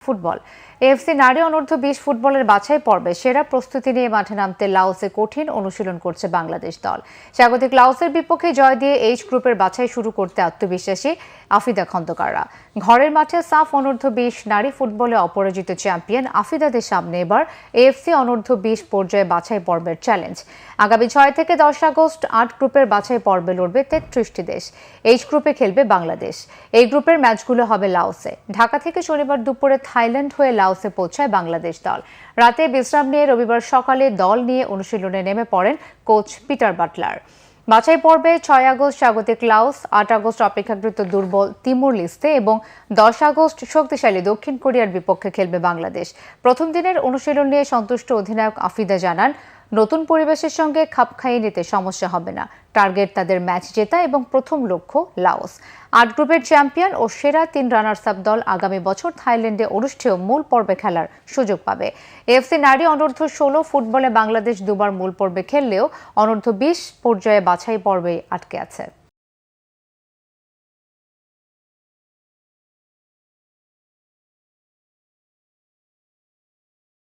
Football AFC নারী অনূর্ধ্ব 20 ফুটবলের বাছাই পর্বে সেরা প্রস্তুতি নিয়ে মাঠে নামতে লাওসে কঠিন অনুশীলন করছে বাংলাদেশ দল। স্বাগতিক লাওসের বিপক্ষে জয় দিয়ে এইচ গ্রুপের বাছাই শুরু করতে আত্মবিশ্বাসী আফিদা খন্দকাররা। ঘরের মাঠে সাফ অনূর্ধ্ব 20 নারী ফুটবলে অপরাজিত চ্যাম্পিয়ন আফিদাদের সামনে এবার এএফসি অনূর্ধ্ব 20 পর্যায়ে বাছাই পর্বের চ্যালেঞ্জ। আগামী 6 থেকে 10 আগস্ট 8 গ্রুপের বাছাই পর্বে লড়বে 33টি দেশ। এইচ গ্রুপে খেলবে বাংলাদেশ। এই গ্রুপের ম্যাচগুলো হবে লাওসে। ঢাকা থেকে শনিবার দুপুরে থাইল্যান্ড হয়ে লাওসে পৌঁছায় বাংলাদেশ দল। রাতে বিশ্রাম নিয়ে রবিবার সকালে দল নিয়ে অনুশীলনে নেমে পড়েন কোচ পিটার বাটলার। বাছাই পর্বে 6 আগস্ট স্বাগতিক লাওস, 8 আগস্ট অপেক্ষাকৃত দুর্বল তিমুর লিস্তে এবং 10 আগস্ট শক্তিশালী দক্ষিণ কোরিয়ার বিপক্ষে খেলবে বাংলাদেশ। প্রথম দিনের অনুশীলন নিয়ে সন্তুষ্ট অধিনায়ক আফিদা জানান, নতুন পরিবেশের সঙ্গে খাপ খাইয়ে নিতে সমস্যা হবে না। টার্গেট তাদের ম্যাচ জেতা এবং প্রথম লক্ষ্য লাওস। 8 গ্রুপের চ্যাম্পিয়ন ও সেরা 3 রানার্স আপ দল আগামী বছর থাইল্যান্ডে অনুষ্ঠেয় মূল পর্বে খেলার সুযোগ পাবে। এএফসি নারী অনূর্ধ্ব 16 ফুটবলে বাংলাদেশ দুবার মূল পর্বে খেললেও অনূর্ধ্ব 20 পর্যায়ে বাছাই পর্বে আটকে আছে।